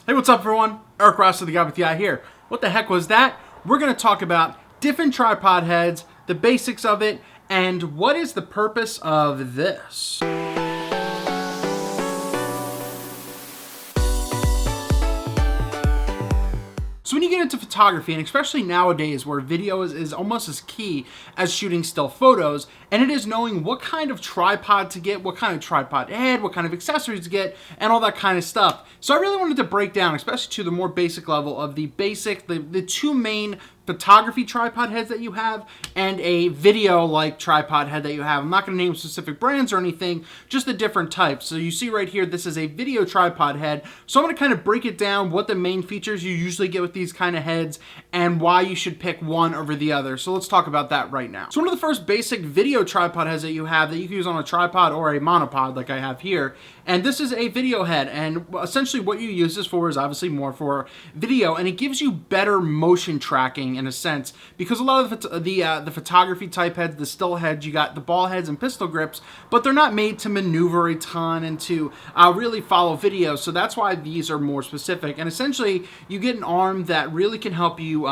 Hey, what's up everyone? Eric Rossi, the guy with the eye here. What the heck was that? We're going to talk about different tripod heads, the basics of it, and what is the purpose of this. So when you get into photography, and especially nowadays where video is almost as key as shooting still photos, and it is knowing what kind of tripod to get, what kind of tripod head, what kind of accessories to get, and all that kind of stuff. So I really wanted to break down, especially to the more basic level of the two main photography tripod heads that you have and a video like tripod head that you have. I'm not going to name specific brands or anything, just the different types. So you see right here, this is a video tripod head. So I'm going to kind of break it down, what the main features you usually get with these kind of heads and why you should pick one over the other. So let's talk about that right now. So one of the first basic video tripod heads that you have that you can use on a tripod or a monopod like I have here, and this is a video head, and essentially what you use this for is obviously more for video, and it gives you better motion tracking in a sense, because a lot of the photography type heads, the still heads, you got the ball heads and pistol grips, but they're not made to maneuver a ton and to really follow video. So that's why these are more specific, and essentially you get an arm that really can help you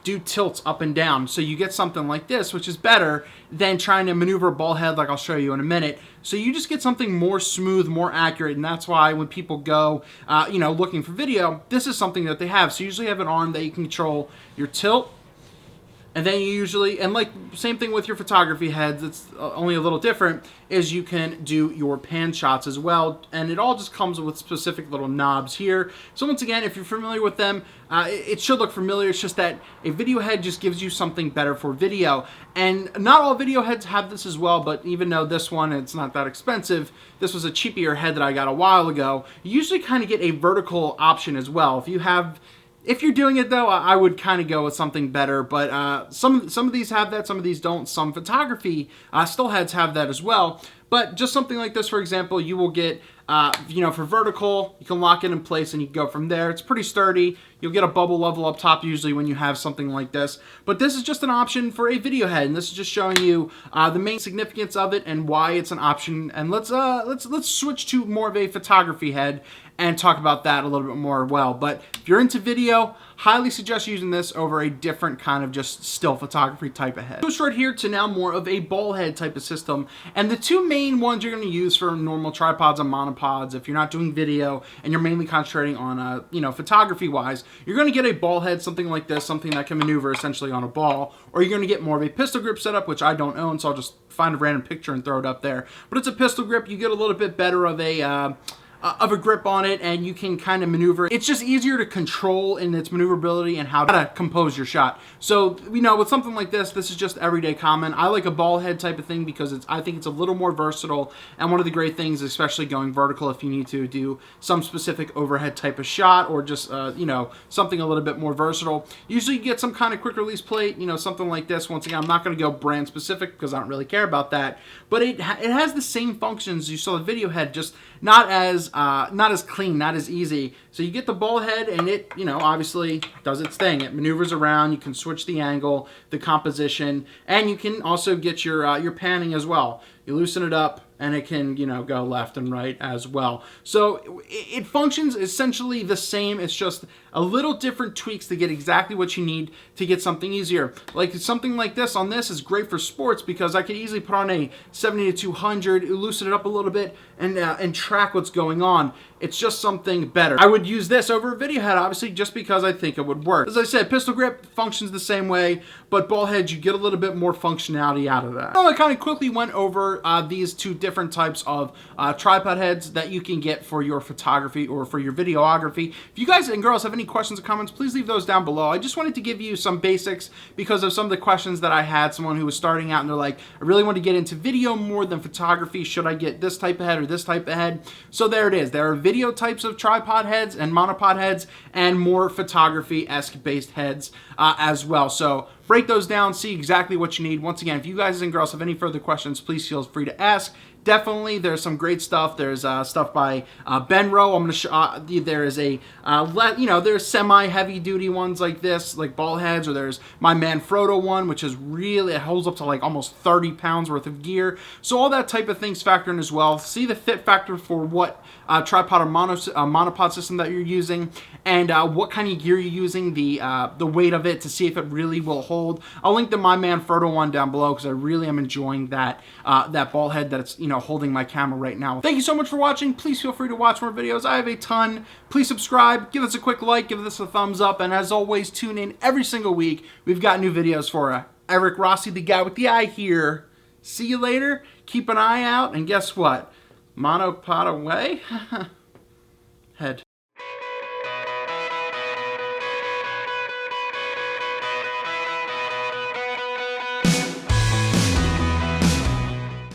do tilts up and down. So you get something like this, which is better than trying to maneuver a ball head like I'll show you in a minute. So you just get something more smooth, more accurate, and that's why when people go looking for video, this is something that they have. So you usually have an arm that you can control your tilt, and then you usually, and like same thing with your photography heads, it's only a little different, is you can do your pan shots as well, and it all just comes with specific little knobs here. So once again, if you're familiar with them, it should look familiar. It's just that a video head just gives you something better for video, and not all video heads have this as well, but even though this one, it's not that expensive, this was a cheaper head that I got a while ago, you usually kind of get a vertical option as well. If you're doing it though, I would kind of go with something better, but some of these have that, some of these don't. Some photography still heads have that as well, but just something like this, for example, you will get, for vertical, you can lock it in place and you can go from there. It's pretty sturdy. You'll get a bubble level up top usually when you have something like this, but this is just an option for a video head, and this is just showing you the main significance of it and why it's an option. And let's switch to more of a photography head and talk about that a little bit more well. But if you're into video, highly suggest using this over a different kind of just still photography type of head. Switch right here to now more of a ball head type of system, and the two main ones you're going to use for normal tripods and monopods, if you're not doing video and you're mainly concentrating on photography wise, you're going to get a ball head, something like this, something that can maneuver essentially on a ball, or you're going to get more of a pistol grip setup, which I don't own, so I'll just find a random picture and throw it up there. But it's a pistol grip. You get a little bit better of a grip on it, and you can kind of maneuver. It's just easier to control in its maneuverability and how to compose your shot. So, with something like this is just everyday common. I like a ball head type of thing because I think it's a little more versatile, and one of the great things, especially going vertical, if you need to do some specific overhead type of shot, or just, something a little bit more versatile. Usually you get some kind of quick release plate, something like this. Once again, I'm not going to go brand specific because I don't really care about that, but it has the same functions you saw the video head, just not as clean, not as easy. So you get the ball head, and it, obviously does its thing. It maneuvers around. You can switch the angle, the composition, and you can also get your panning as well. You loosen it up, and it can, go left and right as well. So it functions essentially the same. It's just a little different tweaks to get exactly what you need to get something easier. Like something like this on this is great for sports because I could easily put on a 70 to 200, loosen it up a little bit, and track what's going on. It's just something better. I would use this over a video head, obviously, just because I think it would work. As I said, pistol grip functions the same way, but ball heads, you get a little bit more functionality out of that. So I kind of quickly went over these two different types of tripod heads that you can get for your photography or for your videography. If you guys and girls have any questions or comments, please leave those down below. I just wanted to give you some basics because of some of the questions that I had. Someone who was starting out and they're like, I really want to get into video more than photography. Should I get this type of head or this type of head? So there it is. There are video types of tripod heads and monopod heads and more photography-esque based heads as well. So break those down, see exactly what you need. Once again, if you guys and girls have any further questions, please feel free to ask. definitely there's some great stuff. There's stuff by Benro. I'm gonna show. There is a there's semi-heavy duty ones like this, like Ballheads, or there's my Manfrotto one, which is really, it holds up to like almost 30 pounds worth of gear. So all that type of things factor in as well. See the fit factor for what tripod or monopod system that you're using, and what kind of gear you're using, the weight of it, to see if it really will hold. I'll link to my Manfrotto one down below because I really am enjoying that that ball head that's holding my camera right now. Thank you so much for watching. Please feel free to watch more videos. I have a ton. Please subscribe, give us a quick like, give us a thumbs up, and as always, tune in every single week. We've got new videos for you. Eric Rossi, the guy with the eye here. See you later. Keep an eye out, and guess what? Monopod away.